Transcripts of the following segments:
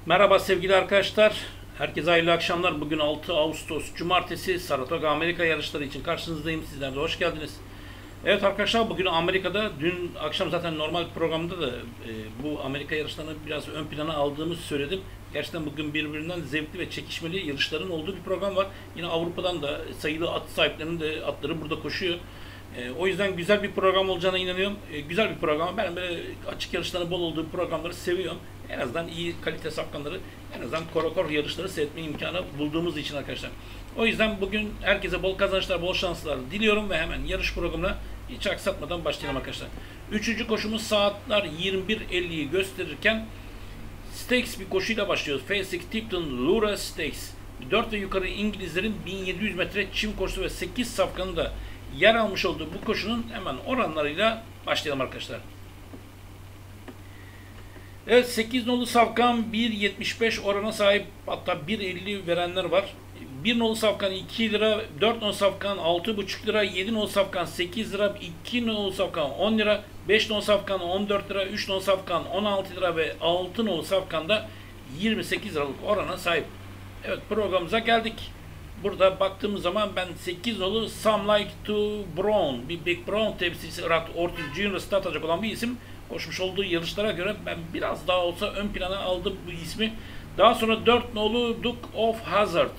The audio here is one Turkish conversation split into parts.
Merhaba sevgili arkadaşlar. Herkese hayırlı akşamlar. Bugün 6 Ağustos Cumartesi Saratoga Amerika yarışları için karşınızdayım. Sizler de hoş geldiniz. Evet arkadaşlar, bugün Amerika'da dün akşam zaten normal programda da bu Amerika yarışlarını biraz ön plana aldığımızı söyledim. Gerçekten bugün birbirinden zevkli ve çekişmeli yarışların olduğu bir program var. Yine Avrupa'dan da sayılı at sahiplerinin de atları burada koşuyor. O yüzden güzel bir program olacağına inanıyorum. Güzel bir program. Ben böyle açık yarışların bol olduğu programları seviyorum. En azından iyi kalite safkanları, en azından korokor yarışları seyretme imkanı bulduğumuz için arkadaşlar. O yüzden bugün herkese bol kazançlar, bol şanslar diliyorum ve hemen yarış programına hiç aksatmadan başlayalım arkadaşlar. Üçüncü koşumuz saatler 21.50'yi gösterirken Stakes bir koşuyla başlıyoruz. Facing Tipton Lura Stakes. 4 ve yukarı İngilizlerin 1700 metre çim koşusu ve 8 safkanın da yer almış olduğu bu koşunun hemen oranlarıyla başlayalım arkadaşlar. Evet, 8 nolu safkan 1.75 orana sahip, hatta 1.50 verenler var. 1 nolu safkan 2 lira, 4 nolu safkan 6,5 lira, 7 nolu safkan 8 lira, 2 nolu safkan 10 lira, 5 nolu safkan 14 lira, 3 nolu safkan 16 lira ve 6 nolu safkan da 28 liralık orana sahip. Evet, programımıza geldik. Burada baktığımız zaman ben 8 nolu Some Like to Brown, bir Big Brown temsilcisi Irat Ortiz Jr. start alacak olan bir isim. Koşmuş olduğu yarışlara göre ben biraz daha olsa ön plana aldım bu ismi. Daha sonra 4 nolu Duke of Hazard.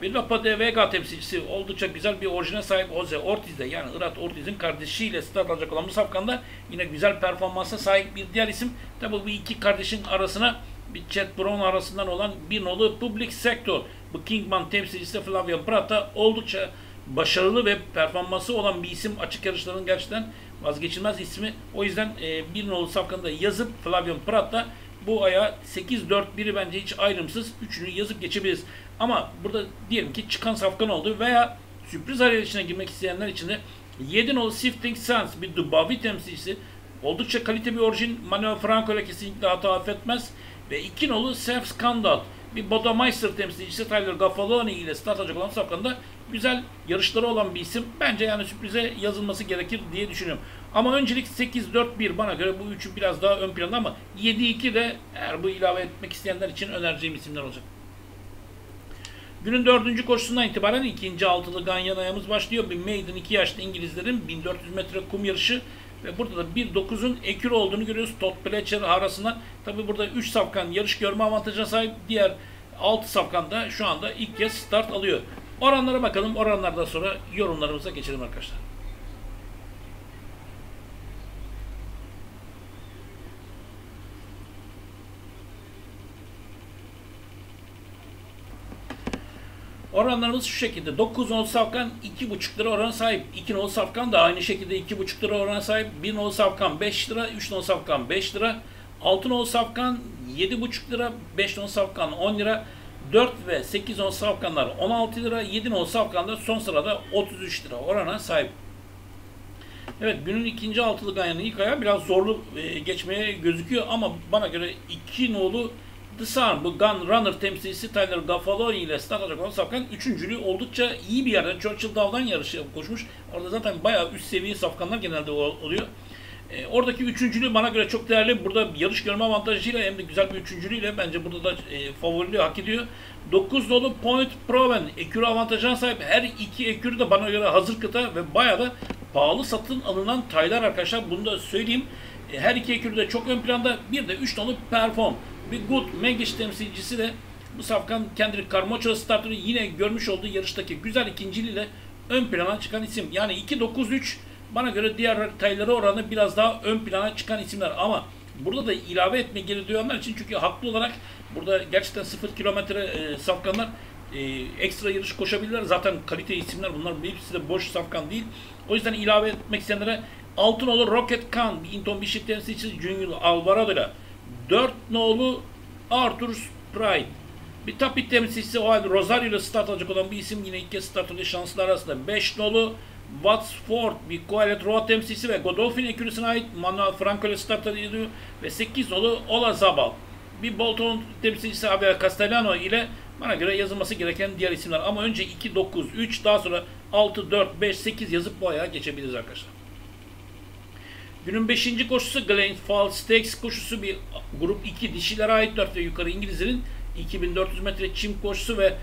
Villapa de Vega temsilcisi, oldukça güzel bir orijine sahip Jose Ortiz de, yani Irat Ortiz'in kardeşiyle start alacak olan bu safkanda yine güzel performansa sahip bir diğer isim. Tabi bu iki kardeşin arasına bir Chet Brown arasından olan bir nolu Public Sector, bu Kingman temsilcisi Flavio Prata, oldukça başarılı ve performansı olan bir isim. Açık yarışların gerçekten vazgeçilmez ismi. O yüzden bir nolu safkanı yazıp Flavio Prata bu aya 8-4-1'i bence hiç ayrımsız üçünü yazıp geçebiliriz. Ama burada diyelim ki çıkan safkan oldu veya sürpriz arayışına girmek isteyenler için de 7 nolu Sifting Suns, bir Dubavi temsilcisi, oldukça kalite bir orijin, Manuel Franco ile kesinlikle hata affetmez. Ve 2 nolu Self Scandal, bir Bodemeister temsilcisi Tyler Gaffaloni ile start alacak olan safkanda güzel yarışları olan bir isim. Bence yani sürprize yazılması gerekir diye düşünüyorum. Ama öncelik 8-4-1 bana göre bu üçü biraz daha ön planda, ama 7-2 de eğer bu ilave etmek isteyenler için önereceğim isimler olacak. Günün dördüncü koşusundan itibaren ikinci altılı ganyan ayağımız başlıyor. Bir maiden 2 yaşlı İngilizlerin 1400 metre kum yarışı. Ve burada da 1.9'un ekür olduğunu görüyoruz Todd Pletcher arasında. Tabi burada 3 safkan yarış görme avantajına sahip. Diğer 6 safkan da şu anda ilk kez start alıyor. Oranlara bakalım. Oranlardan sonra yorumlarımıza geçelim arkadaşlar. Oranlarımız şu şekilde. 9 nolu safkan 2,5 lira orana sahip. 2 nolu safkan da aynı şekilde 2,5 lira orana sahip. 1 nolu safkan 5 lira. 3 nolu safkan 5 lira. 6 nolu safkan 7,5 lira. 5 nolu safkan 10 lira. 4 ve 8 nolu safkanlar 16 lira. 7 nolu safkan da son sırada 33 lira orana sahip. Evet, günün ikinci altılı ganyanın ilk ayağı biraz zorlu geçmeye gözüküyor ama bana göre 2 nolu The Sun, bu Gun Runner temsilcisi Tyler Gaffaloni ile start alacak olan safkan üçüncülüğü oldukça iyi bir yerden Churchill Dow'dan yarışı koşmuş. Orada zaten bayağı üst seviye safkanlar genelde oluyor. Oradaki üçüncülüğü bana göre çok değerli. Burada yarış görme avantajıyla hem de güzel bir üçüncülüğüyle bence burada da favoriliği hak ediyor. 9 nolu Point Proven ekürü avantajına sahip. Her iki ekürü de bana göre hazır kıta ve bayağı da pahalı satın alınan taylar arkadaşlar. Bunu da söyleyeyim. Her iki ekürü de çok ön planda. Bir de 3 nolu Perform, bir Good Magic temsilcisi de bu safkan Kendrick Carmocho startını yine görmüş olduğu yarıştaki güzel ikinciliğiyle ön plana çıkan isim. Yani 2-9-3 bana göre diğer taylara oranı biraz daha ön plana çıkan isimler, ama burada da ilave etme geri duyanlar için, çünkü haklı olarak burada gerçekten 0 kilometre safkanlar ekstra yarış koşabilirler. Zaten kalite isimler bunlar, hepsi de boş safkan değil. O yüzden ilave etmek isteyenlere 6 nolu Rocket Khan, bir Inton Bishop temsilcisi Junior Alvarado ile 4 nolu Arthur Pride, bir Tapit temsilcisi o halde Rosario ile start alacak olan bir isim, yine ilk kez start alıyor şanslı arasında. 5 nolu Watford, bir Coelet Road temsilcisi ve Godolphin ekürüsüne ait Manuel Franco ile start alıyor ve 8 nolu Ola Zabal, bir Bolton temsilcisi Javier Castellano ile bana göre yazılması gereken diğer isimler. Ama önce 2-9-3, daha sonra 6-4-5-8 yazıp bu ayağa geçebiliriz arkadaşlar. Günün 5. koşusu Glens Falls Stakes koşusu, bir grup 2 dişilere ait 4 ve yukarı İngilizlerin 2400 metre çim koşusu ve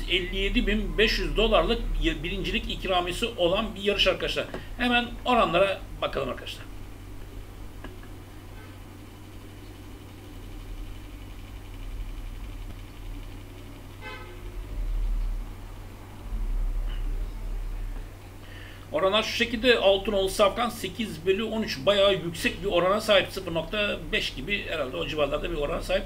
157.500 dolarlık birincilik ikramiyesi olan bir yarış arkadaşlar. Hemen oranlara bakalım arkadaşlar. Oranlar şu şekilde. Altınoğlu Safkan 8/13 bayağı yüksek bir orana sahip. 0.5 gibi herhalde o civarlarda bir orana sahip.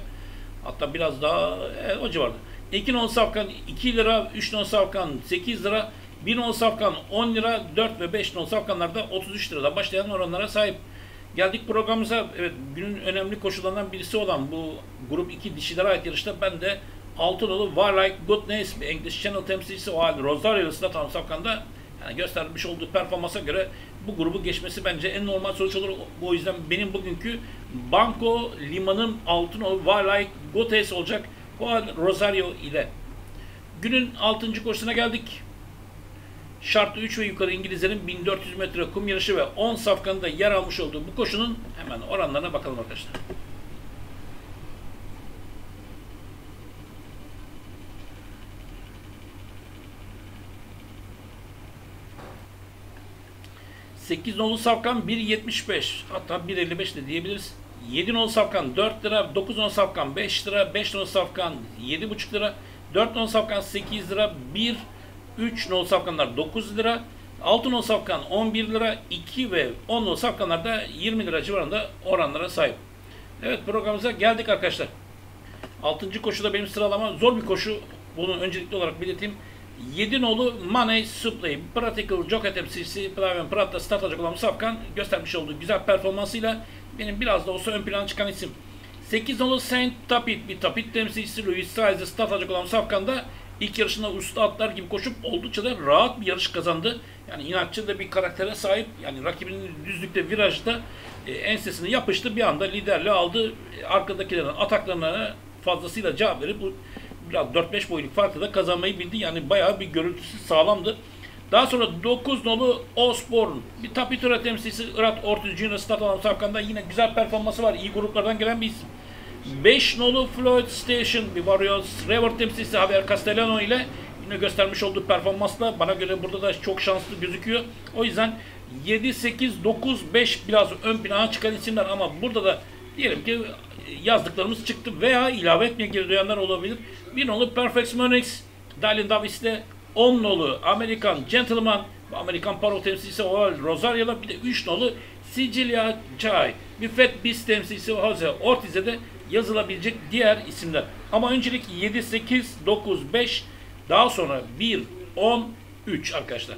Hatta biraz daha o civarda. 2 nolu Safkan 2 lira, 3 nolu Safkan 8 lira, 1 nolu Safkan 10 lira, 4 ve 5 nolu Safkanlarda 33 liradan başlayan oranlara sahip. Geldik programımıza. Evet, günün önemli koşullarından birisi olan bu grup 2 dişilere ait yarışta ben de 6 nolu Warlike Goodness, bir English Channel temsilcisi o halde Rosario Statan Safkan'da yani göstermiş olduğu performansa göre bu grubu geçmesi bence en normal sonuç olur. O yüzden benim bugünkü Banco Liman'ın altın o Warlike Gotes olacak. Rosario ile. Günün 6. koşusuna geldik. Şartlı 3 ve yukarı İngilizlerin 1400 metre kum yarışı ve 10 safkanında yer almış olduğu bu koşunun hemen oranlarına bakalım arkadaşlar. Sekiz nolu Safkan 1.75, hatta 1.55 de diyebiliriz. 7 nolu Safkan 4 lira, 9 nolu Safkan 5 lira, 5 nolu Safkan 7.5 lira, 4 nolu Safkan 8 lira, 3 nolu Safkanlar 9 lira, 6 nolu Safkan 11 lira, 2 ve 10 nolu Safkanlar da 20 lira civarında oranlara sahip. Evet, programımıza geldik arkadaşlar. 6. koşuda benim sıralama zor bir koşu. Bunu öncelikli olarak belirteyim. 7 nolu Money Supply, Practical Jockey temsilcisi Flavien Prat'ta start alacak olan Safkan göstermiş olduğu güzel performansıyla benim biraz da olsa ön plana çıkan isim. 8 nolu Saint Tapit, bir Tapit temsilcisi Louis Saiz'de start alacak olan Safkan'da ilk yarışında usta atlar gibi koşup oldukça da rahat bir yarış kazandı. Yani inatçı da bir karaktere sahip. Yani rakibinin düzlükte, virajda ensesini yapıştı. Bir anda liderliği aldı. Arkadakilerin ataklarına fazlasıyla cevap verip bu biraz 4-5 boyunluk farklı da kazanmayı bildi. Yani bayağı bir görüntüsü sağlamdı. Daha sonra 9 nolu Osborne, bir Tapitura temsilcisi Irat Ortiz Junior start alan Safkan'da yine güzel performansı var. İyi gruplardan gelen bir isim. 5 nolu Floyd Station, bir Warriors River temsilcisi Javier Castellano ile yine göstermiş olduğu performansla bana göre burada da çok şanslı gözüküyor. O yüzden 7, 8, 9, 5 biraz ön plana çıkan isimler ama burada da diyelim ki yazdıklarımız çıktı veya ilave etmeye geri duyanlar olabilir. 1 nolu Perfect Monix, Dylan Davis'te 10 nolu American Gentleman, Amerikan Paro temsilcisi Rosario'la, bir de 3 nolu Sicilia Chai, bir Fat Beast temsilcisi Jose Ortiz'e de yazılabilecek diğer isimler. Ama öncelik 7, 8, 9, 5, daha sonra 1, 10, 3 arkadaşlar.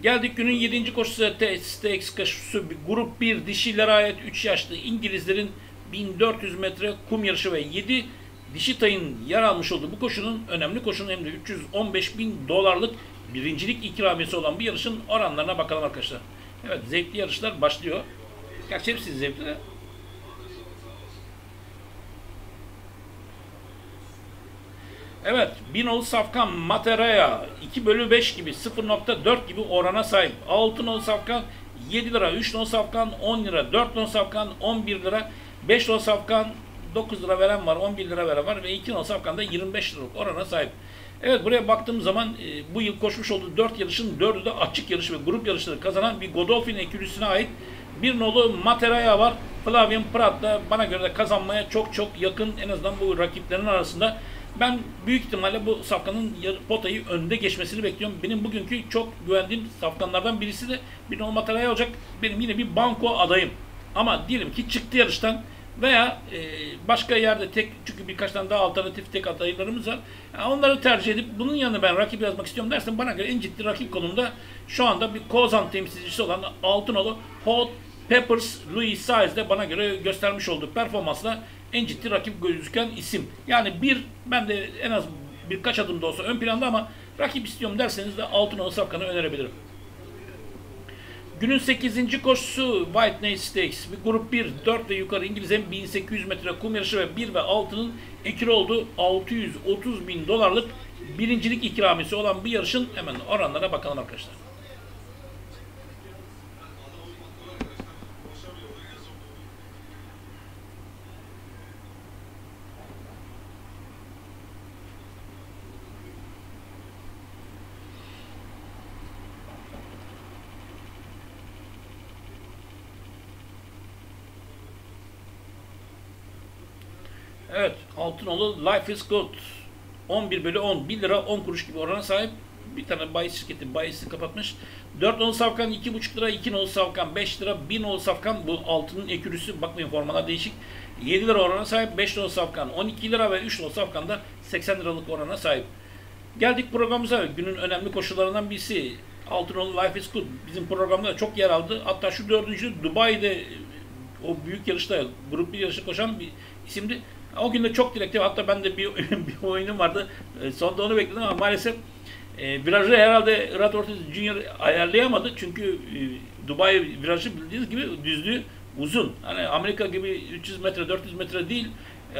Geldik günün 7. koşusu Stakes koşusu, bir grup 1 dişilere ait 3 yaşlı İngilizlerin 1400 metre kum yarışı ve 7 dişi tayın yer almış olduğu bu koşunun, önemli koşunun, hem de 315.000 dolarlık birincilik ikramiyesi olan bir yarışın oranlarına bakalım arkadaşlar. Evet, zevkli yarışlar başlıyor. Gerçi hepsi zevkli de. Evet, 1 nolu Safkan Matereya 2/5 gibi, 0.4 gibi orana sahip. 6 nolu Safkan 7 lira, 3 nolu Safkan 10 lira, 4 nolu Safkan 11 lira, 5 nolu Safkan 9 lira veren var, 11 lira veren var ve 2 nolu Safkan da 25 liralık orana sahip. Evet, buraya baktığım zaman bu yıl koşmuş olduğu 4 yarışın 4'ü de açık yarış ve grup yarışları kazanan bir Godolphin ekürüsüne ait 1 nolu Matereya var. Flavien Prat da bana göre de kazanmaya çok yakın, en azından bu rakiplerin arasında. Ben büyük ihtimalle bu safkanın potayı önde geçmesini bekliyorum. Benim bugünkü çok güvendiğim safkanlardan birisi de 1 nolu Matereya olacak. Benim yine bir banko adayım. Ama diyelim ki çıktı yarıştan veya başka yerde tek, çünkü birkaç tane daha alternatif tek adaylarımız var. Yani onları tercih edip bunun yanına ben rakip yazmak istiyorum dersen, bana göre en ciddi rakip konumda şu anda bir Kozan temsilcisi olan Altınolu Hot Peppers Louis Saiz'de bana göre göstermiş olduğu performansla en ciddi rakip gözüken isim. Yani ben de en az birkaç adım da olsa ön planda ama rakip istiyorum derseniz de Altınolu Safkan'ı önerebilirim. Günün 8. koşusu White Nail Stakes, bir grup 1 4 ve yukarı İngilizlerin 1800 metre kum yarışı ve 1 ve 6'nın ekili olduğu 630.000 dolarlık birincilik ikramiyesi olan bir yarışın hemen oranlara bakalım arkadaşlar. Evet, Altınoğlu Life is Good. 11/10, 1 lira 10 kuruş gibi orana sahip. Bir tane bahis şirketi bahisini kapatmış. 4 nolu safkan 2,5 lira, 2 nolu safkan 5 lira, 1 nolu safkan bu altının ekürüsü, bakmayın formalar değişik. 7 lira orana sahip, 5 nolu safkan 12 lira ve 3 nolu safkan da 80 liralık orana sahip. Geldik programımıza. Günün önemli koşullarından birisi Altınoğlu Life is Good. Bizim programda çok yer aldı. Hatta şu dördüncü Dubai'de o büyük yarışta, grup bir yarışı koşan bir isimdi. O gün de çok direktif. Hatta ben de bir oyunum vardı. Sonunda onu bekledim ama maalesef virajı herhalde Irat Ortiz Junior ayarlayamadı. Çünkü Dubai virajı bildiğiniz gibi düzlüğü uzun. Hani Amerika gibi 300 metre, 400 metre değil.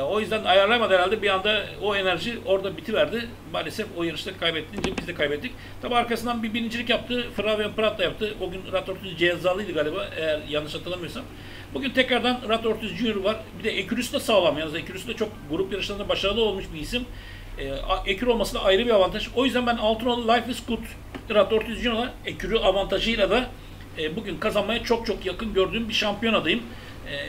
O yüzden ayarlayamadı herhalde. Bir anda o enerji orada bitiverdi. Maalesef o yarışta kaybettiğince biz de kaybettik. Tabi arkasından bir birincilik yaptı. Flavien Prat da yaptı. O gün Irat Ortiz cezalıydı galiba, eğer yanlış hatırlamıyorsam. Bugün tekrardan Irat Ortiz Junior var. Bir de Ekürüsü de sağlam. Yalnız Ekürüsü de çok grup yarışlarında başarılı olmuş bir isim. Ekürü olması da ayrı bir avantaj. O yüzden ben Altınoğlu Life is Good Irat Ortiz Junior'la ekürü avantajıyla da bugün kazanmaya çok yakın gördüğüm bir şampiyon adayım.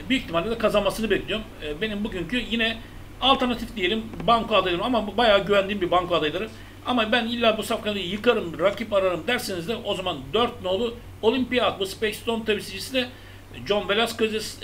Büyük ihtimalle de kazanmasını bekliyorum. Benim bugünkü yine alternatif diyelim banko adaylarım ama bu bayağı güvendiğim bir banko adayları. Ama ben illa bu safkanı yıkarım, rakip ararım derseniz de o zaman 4 nolu Olimpiyat, bu Space Stone temsilcisi de John Velasquez,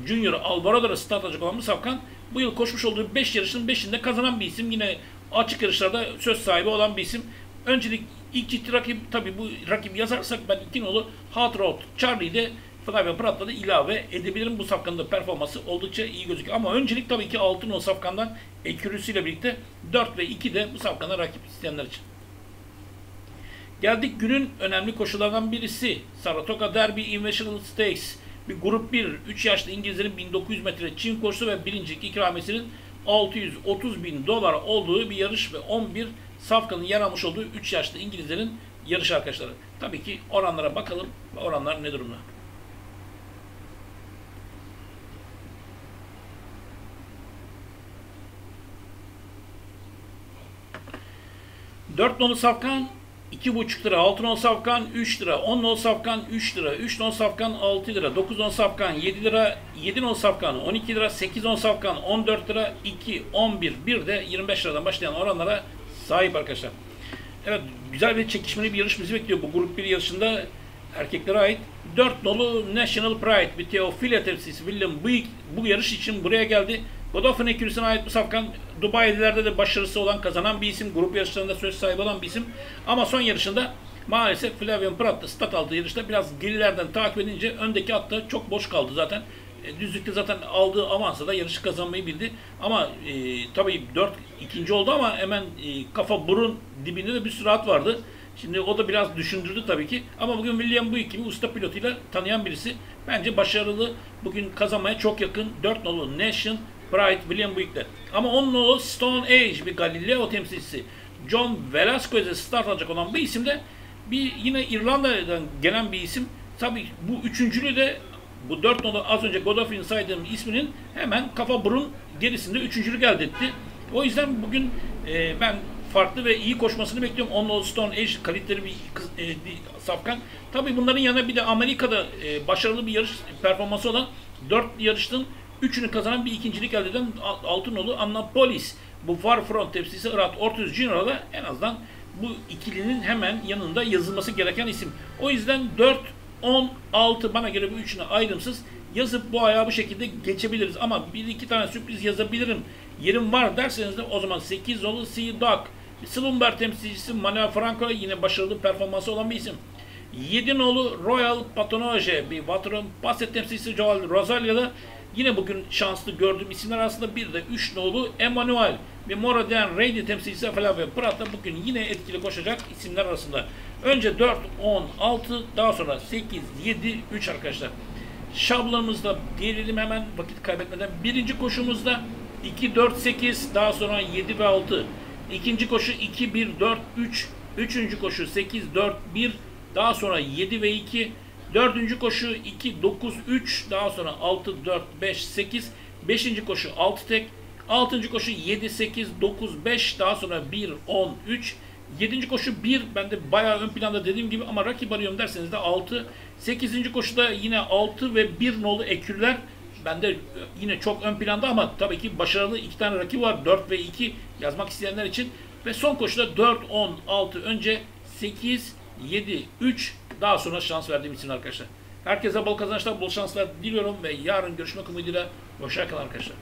Junior Alvarado'da start alacak olan bu safkan bu yıl koşmuş olduğu 5 yarışın 5'inde kazanan bir isim. Yine açık yarışlarda söz sahibi olan bir isim. Öncelik ilk ciddi rakip, tabi bu rakip yazarsak ben 2 nolu Hot Rod Charlie'yi de Flavien Prat'la da ilave edebilirim. Bu safkanın da performansı oldukça iyi gözüküyor. Ama öncelik tabii ki 6 nolu safkandan ekürüsüyle birlikte 4 ve 2 de bu safkana rakip isteyenler için. Geldik günün önemli koşularından birisi. Saratoga Derby Invitational Stakes. Bir grup 1, 3 yaşlı İngilizlerin 1900 metre çim koşusu ve birincilik ikramiyesinin $630.000 olduğu bir yarış ve 11 safkanın yer almış olduğu 3 yaşlı İngilizlerin yarış arkadaşları. Tabii ki oranlara bakalım. Oranlar ne durumda? Dört nolu safkan 2,5 lira, 6 nolu safkan 3 lira, 10 nolu safkan 3 lira, 3 nolu safkan 6 lira, 9 nolu safkan 7 lira, 7 nolu safkan 12 lira, 8 nolu safkan 14 lira, 2, 11, 1 de 25 liradan başlayan oranlara sahip arkadaşlar. Evet, güzel ve çekişmeli bir yarış bizi bekliyor bu grup 1 yarışında erkeklere ait. 4 nolu National Pride bir Teofila temsilcisi William Buick bu yarış için buraya geldi. Godofin ekürüsüne ait bu safkan Dubai'lilerde de başarısı olan, kazanan bir isim. Grup yarışlarında söz sahibi olan bir isim. Ama son yarışında maalesef Flavien Prat da start aldığı yarışta biraz gerilerden takip edince öndeki atta çok boş kaldı zaten. Düzlükte zaten aldığı avansa da yarışı kazanmayı bildi. Ama tabii 4 ikinci oldu ama hemen kafa burun dibinde de bir sürat vardı. Şimdi o da biraz düşündürdü tabii ki. Ama bugün William Buick gibi usta pilotuyla tanıyan birisi. Bence başarılı. Bugün kazanmaya çok yakın. 4 nolu Nation Pride William Buick'te. Ama 10 nolu Stone Age bir Galileo temsilcisi John Velasquez'e start alacak olan bu isim de bir yine İrlanda'dan gelen bir isim. Tabii bu üçüncülüğü de bu 4 nolu az önce Godofin saydığım isminin hemen kafa burun gerisinde üçüncülük elde etti. O yüzden bugün ben farklı ve iyi koşmasını bekliyorum. 10 nolu Stone Age kaliteli bir safkan. Tabii bunların yanına bir de Amerika'da başarılı bir yarış performansı olan 4 yarışın 3'ünü kazanan bir ikincilik elde eden 6 nolu Annapolis. Bu Far Front temsilcisi Irat Ortiz Junior'a da en azından bu ikilinin hemen yanında yazılması gereken isim. O yüzden 4, 10, 6 bana göre bu üçüne ayrımsız yazıp bu ayağı bu şekilde geçebiliriz. Ama bir iki tane sürpriz yazabilirim, yerim var derseniz de o zaman 8 nolu Sea Dog. Slumber temsilcisi Manuel Franco yine başarılı performansı olan bir isim. 7 nolu Royal Patronage bir Vatron Passet temsilcisi Joel Rosalia'da yine bugün şanslı gördüğüm isimler arasında bir de 3 nolu Emmanuel ve Moradien Reidi temsilcisi Flavien Prat da bugün yine etkili koşacak isimler arasında. Önce 4, 10, 6 daha sonra 8, 7, 3 arkadaşlar. Şablonumuzda diyelim hemen vakit kaybetmeden. Birinci koşumuzda 2, 4, 8 daha sonra 7 ve 6. İkinci koşu 2, 1, 4, 3. Üçüncü koşu 8, 4, 1 daha sonra 7 ve 2. Dördüncü koşu 2, 9, 3 daha sonra 6, 4, 5, 8. Beşinci koşu 6 tek. Altıncı koşu 7, 8, 9, 5 daha sonra 1, 10, 3. Yedinci koşu 1 ben de bayağı ön planda dediğim gibi ama rakip arıyorum derseniz de 6. Sekizinci koşuda yine 6 ve 1 nolu ekürler bende yine çok ön planda ama tabii ki başarılı 2 tane rakip var. 4 ve 2 yazmak isteyenler için. Ve son koşuda 4, 10, 6 önce 8, 7, 3 daha sonra şans verdiğim için arkadaşlar. Herkese bol kazançlar, bol şanslar diliyorum ve yarın görüşmek umuduyla. Hoşça kalın arkadaşlar.